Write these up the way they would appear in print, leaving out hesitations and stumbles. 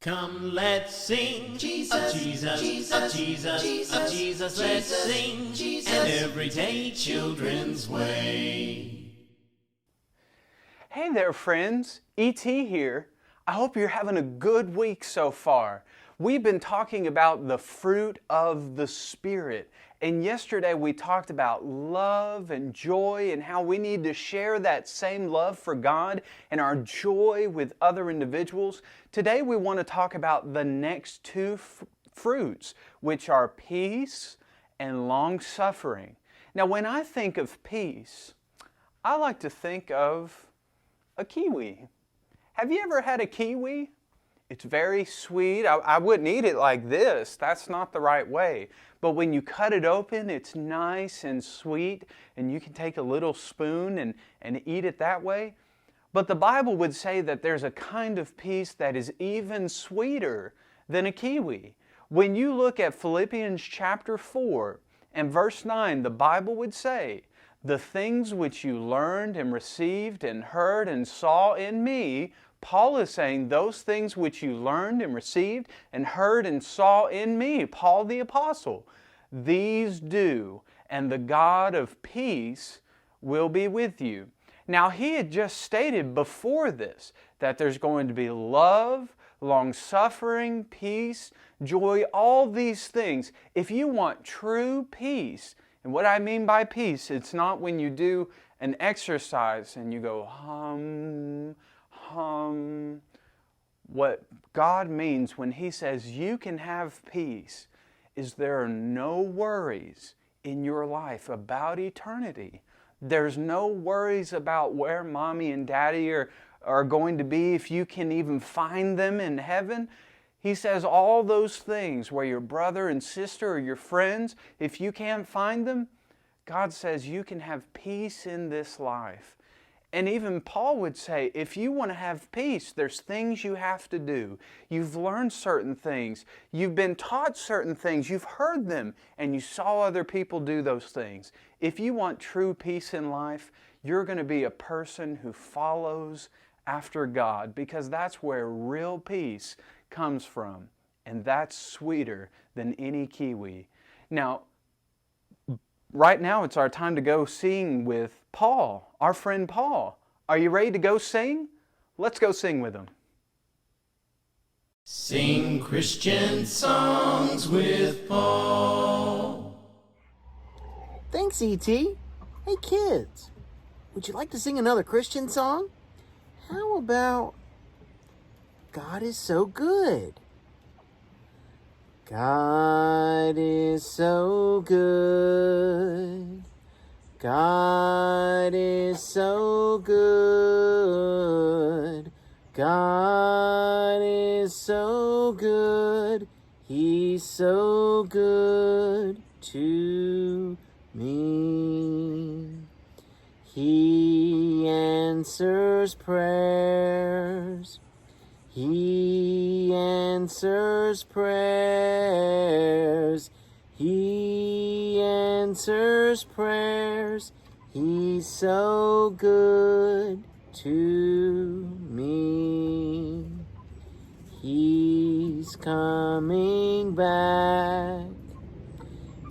Come, let's sing Jesus, Jesus, Jesus, Jesus, Jesus, let's sing an everyday children's way. Hey there, friends. E.T. here. I hope you're having a good week so far. We've been talking about the fruit of the Spirit. And yesterday we talked about love and joy and how we need to share that same love for God and our joy with other individuals. Today we want to talk about the next two fruits, which are peace and long-suffering. Now, when I think of peace, I like to think of a kiwi. Have you ever had a kiwi? It's very sweet. I wouldn't eat it like this. That's not the right way. But when you cut it open, it's nice and sweet, and you can take a little spoon and eat it that way. But the Bible would say that there's a kind of peace that is even sweeter than a kiwi. When you look at Philippians chapter 4 and verse 9, the Bible would say, "The things which you learned and received and heard and saw in me," Paul is saying, those things which you learned and received and heard and saw in me, Paul the Apostle, "these do, and the God of peace will be with you." Now, he had just stated before this that there's going to be love, long-suffering, peace, joy, all these things. If you want true peace, and what I mean by peace, it's not when you do an exercise and you go hum. What God means when He says you can have peace is there are no worries in your life about eternity. There's no worries about where mommy and daddy are going to be, if you can even find them in heaven. He says all those things where your brother and sister or your friends, if you can't find them, God says you can have peace in this life. And even Paul would say, if you want to have peace, there's things you have to do. You've learned certain things. You've been taught certain things. You've heard them, and you saw other people do those things. If you want true peace in life, you're going to be a person who follows after God, because that's where real peace comes from. And that's sweeter than any kiwi. Now, right now it's our time to go sing with Paul, our friend Paul. Are you ready to go sing? Let's go sing with him. Sing Christian songs with Paul. Thanks, E.T. Hey, kids, would you like to sing another Christian song? How about God is so good? God is so good. God is so good. God is so good. He's so good to me. He answers prayers. He answers prayers. He answers prayers. He's so good to me. He's coming back.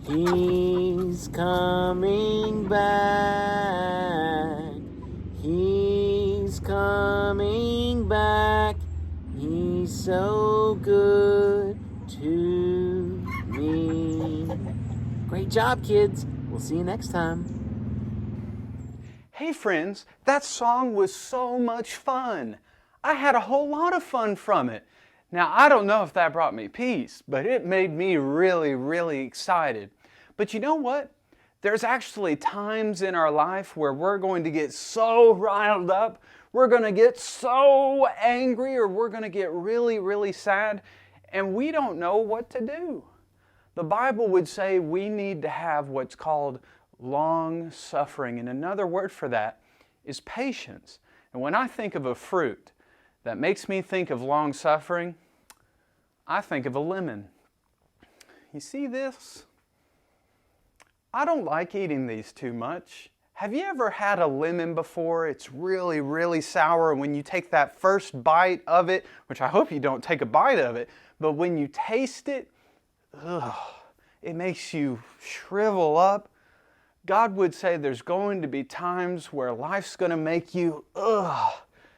He's coming back. He's coming back. He's so good to me. Great job, kids. We'll see you next time. Hey friends, that song was so much fun. I had a whole lot of fun from it. Now, I don't know if that brought me peace, but it made me really, really excited. But you know what? There's actually times in our life where we're going to get so riled up, we're going to get so angry, or we're going to get really, really sad, and we don't know what to do. The Bible would say we need to have what's called long-suffering, and another word for that is patience. And when I think of a fruit that makes me think of long-suffering, I think of a lemon. You see this? I don't like eating these too much. Have you ever had a lemon before? It's really, really sour, and when you take that first bite of it, which I hope you don't take a bite of it, but when you taste it, it makes you shrivel up. God would say there's going to be times where life's going to make you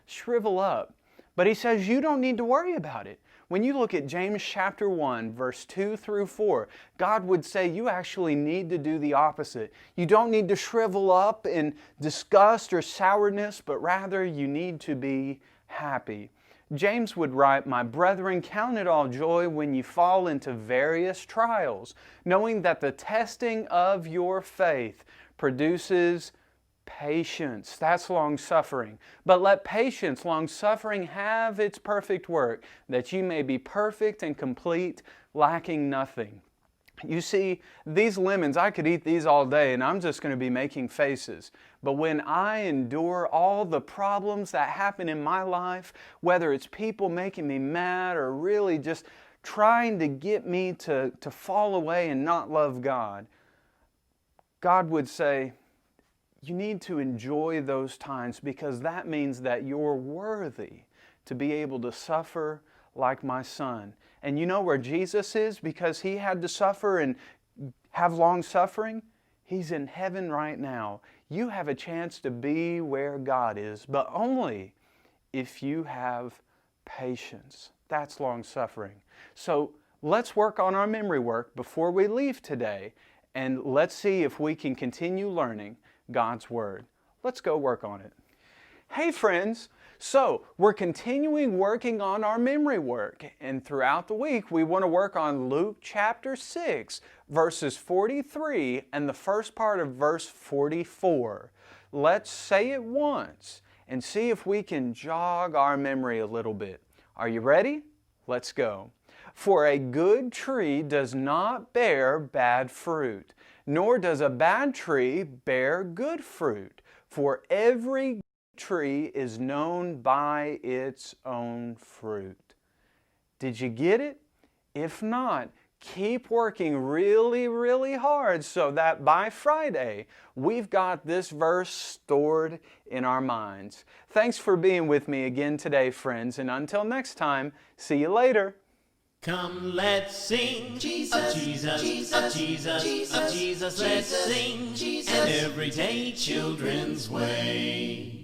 shrivel up. But He says you don't need to worry about it. When you look at James chapter 1, verse 2 through 4, God would say you actually need to do the opposite. You don't need to shrivel up in disgust or sourness, but rather you need to be happy. James would write, "My brethren, count it all joy when you fall into various trials, knowing that the testing of your faith produces patience." That's long-suffering. "But let patience, long-suffering, have its perfect work, that you may be perfect and complete, lacking nothing." You see, these lemons, I could eat these all day and I'm just going to be making faces. But when I endure all the problems that happen in my life, whether it's people making me mad or really just trying to get me to fall away and not love God, God would say, you need to enjoy those times because that means that you're worthy to be able to suffer like my Son. And you know where Jesus is because He had to suffer and have long suffering? He's in heaven right now. You have a chance to be where God is, but only if you have patience. That's long suffering. So let's work on our memory work before we leave today, and let's see if we can continue learning God's Word. Let's go work on it. Hey friends, so we're continuing working on our memory work, and throughout the week we want to work on Luke chapter 6, verses 43 and the first part of verse 44. Let's say it once and see if we can jog our memory a little bit. Are you ready? Let's go. "For a good tree does not bear bad fruit, nor does a bad tree bear good fruit. For every tree is known by its own fruit." Did you get it? If not, keep working really, really hard so that by Friday, we've got this verse stored in our minds. Thanks for being with me again today, friends, and until next time, see you later. Come, let's sing of Jesus, of Jesus, of Jesus, let's sing an everyday children's way.